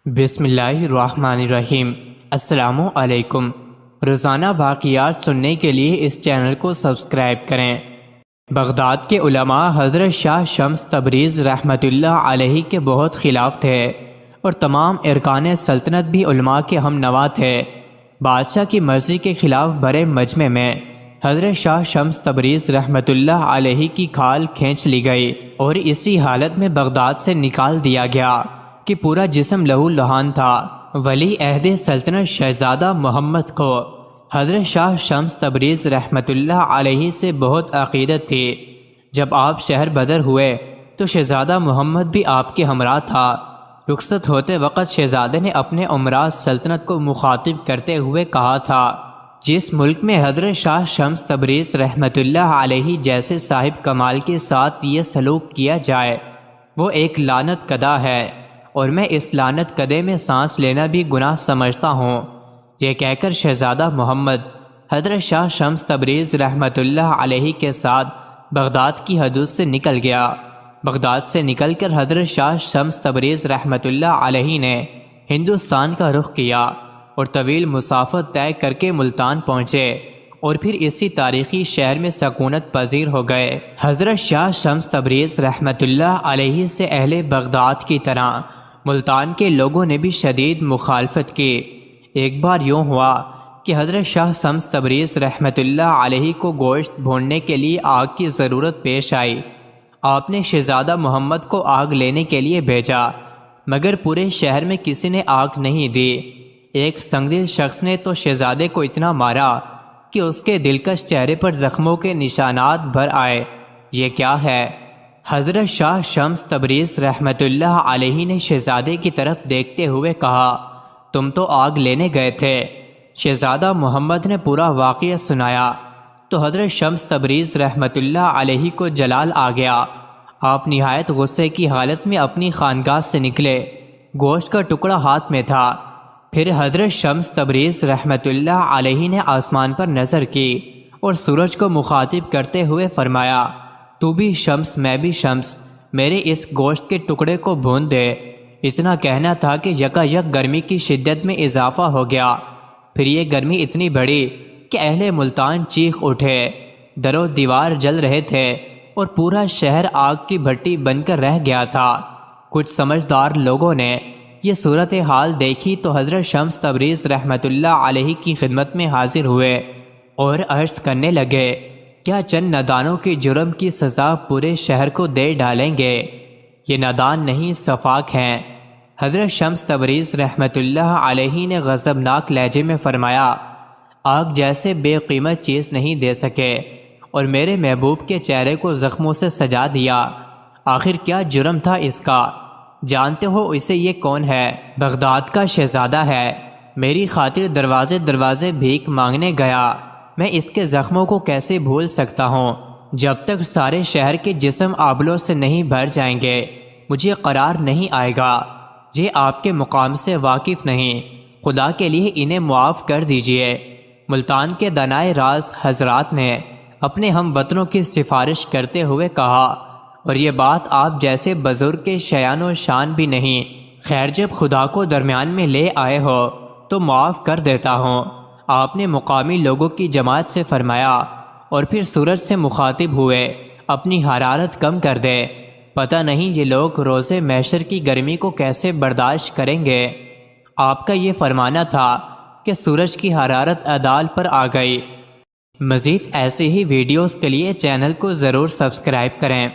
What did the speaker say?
بسم اللہ الرحمن الرحیم۔ السلام علیکم۔ روزانہ واقعات سننے کے لیے اس چینل کو سبسکرائب کریں۔ بغداد کے علماء حضرت شاہ شمس تبریز رحمۃ اللہ علیہ کے بہت خلاف تھے اور تمام ارکان سلطنت بھی علماء کے ہم نوا تھے۔ بادشاہ کی مرضی کے خلاف بڑے مجمع میں حضرت شاہ شمس تبریز رحمۃ اللہ علیہ کی کھال کھینچ لی گئی اور اسی حالت میں بغداد سے نکال دیا گیا کہ پورا جسم لہو لہان تھا۔ ولی عہد سلطنت شہزادہ محمد کو حضرت شاہ شمس تبریز رحمۃ اللہ علیہ سے بہت عقیدت تھی۔ جب آپ شہر بدر ہوئے تو شہزادہ محمد بھی آپ کے ہمراہ تھا۔ رخصت ہوتے وقت شہزادے نے اپنے امراء سلطنت کو مخاطب کرتے ہوئے کہا تھا، جس ملک میں حضرت شاہ شمس تبریز رحمۃ اللہ علیہ جیسے صاحب کمال کے ساتھ یہ سلوک کیا جائے وہ ایک لعنت کدہ ہے، اور میں اس لعنت کدے میں سانس لینا بھی گناہ سمجھتا ہوں۔ یہ کہہ کر شہزادہ محمد حضرت شاہ شمس تبریز رحمۃ اللہ علیہ کے ساتھ بغداد کی حدود سے نکل گیا۔ بغداد سے نکل کر حضرت شاہ شمس تبریز رحمۃ اللہ علیہ نے ہندوستان کا رخ کیا اور طویل مسافت طے کر کے ملتان پہنچے اور پھر اسی تاریخی شہر میں سکونت پذیر ہو گئے۔ حضرت شاہ شمس تبریز رحمۃ اللہ علیہ سے اہل بغداد کی طرح ملتان کے لوگوں نے بھی شدید مخالفت کی۔ ایک بار یوں ہوا کہ حضرت شاہ شمس تبریز رحمۃ اللہ علیہ کو گوشت بھوننے کے لیے آگ کی ضرورت پیش آئی۔ آپ نے شہزادہ محمد کو آگ لینے کے لیے بھیجا، مگر پورے شہر میں کسی نے آگ نہیں دی۔ ایک سنگدل شخص نے تو شہزادے کو اتنا مارا کہ اس کے دلکش چہرے پر زخموں کے نشانات بھر آئے۔ یہ کیا ہے؟ حضرت شاہ شمس تبریز رحمۃ اللہ علیہ نے شہزادے کی طرف دیکھتے ہوئے کہا، تم تو آگ لینے گئے تھے۔ شہزادہ محمد نے پورا واقعہ سنایا تو حضرت شمس تبریز رحمۃ اللہ علیہ کو جلال آ گیا۔ آپ نہایت غصے کی حالت میں اپنی خانقاہ سے نکلے، گوشت کا ٹکڑا ہاتھ میں تھا۔ پھر حضرت شمس تبریز رحمۃ اللہ علیہ نے آسمان پر نظر کی اور سورج کو مخاطب کرتے ہوئے فرمایا، تو بھی شمس میں بھی شمس، میرے اس گوشت کے ٹکڑے کو بھون دے۔ اتنا کہنا تھا کہ یکایک گرمی کی شدت میں اضافہ ہو گیا۔ پھر یہ گرمی اتنی بڑی کہ اہل ملتان چیخ اٹھے، در و دیوار جل رہے تھے اور پورا شہر آگ کی بھٹی بن کر رہ گیا تھا۔ کچھ سمجھدار لوگوں نے یہ صورتحال دیکھی تو حضرت شمس تبریز رحمۃ اللہ علیہ کی خدمت میں حاضر ہوئے اور عرض کرنے لگے، کیا چند نادانوں کے جرم کی سزا پورے شہر کو دے ڈالیں گے؟ یہ نادان نہیں، سفاک ہیں۔ حضرت شمس تبریز رحمۃ اللہ علیہ نے غضبناک لہجے میں فرمایا، آگ جیسے بے قیمت چیز نہیں دے سکے اور میرے محبوب کے چہرے کو زخموں سے سجا دیا۔ آخر کیا جرم تھا اس کا؟ جانتے ہو اسے یہ کون ہے؟ بغداد کا شہزادہ ہے۔ میری خاطر دروازے دروازے بھیک مانگنے گیا۔ میں اس کے زخموں کو کیسے بھول سکتا ہوں؟ جب تک سارے شہر کے جسم آبلوں سے نہیں بھر جائیں گے مجھے قرار نہیں آئے گا۔ یہ آپ کے مقام سے واقف نہیں، خدا کے لیے انہیں معاف کر دیجئے۔ ملتان کے دانائے راز حضرات نے اپنے ہم وطنوں کی سفارش کرتے ہوئے کہا، اور یہ بات آپ جیسے بزرگ کے شیان و شان بھی نہیں، خیر جب خدا کو درمیان میں لے آئے ہو تو معاف کر دیتا ہوں۔ آپ نے مقامی لوگوں کی جماعت سے فرمایا اور پھر سورج سے مخاطب ہوئے، اپنی حرارت کم کر دے، پتہ نہیں یہ لوگ روز محشر کی گرمی کو کیسے برداشت کریں گے۔ آپ کا یہ فرمانا تھا کہ سورج کی حرارت اعدال پر آ گئی۔ مزید ایسے ہی ویڈیوز کے لیے چینل کو ضرور سبسکرائب کریں۔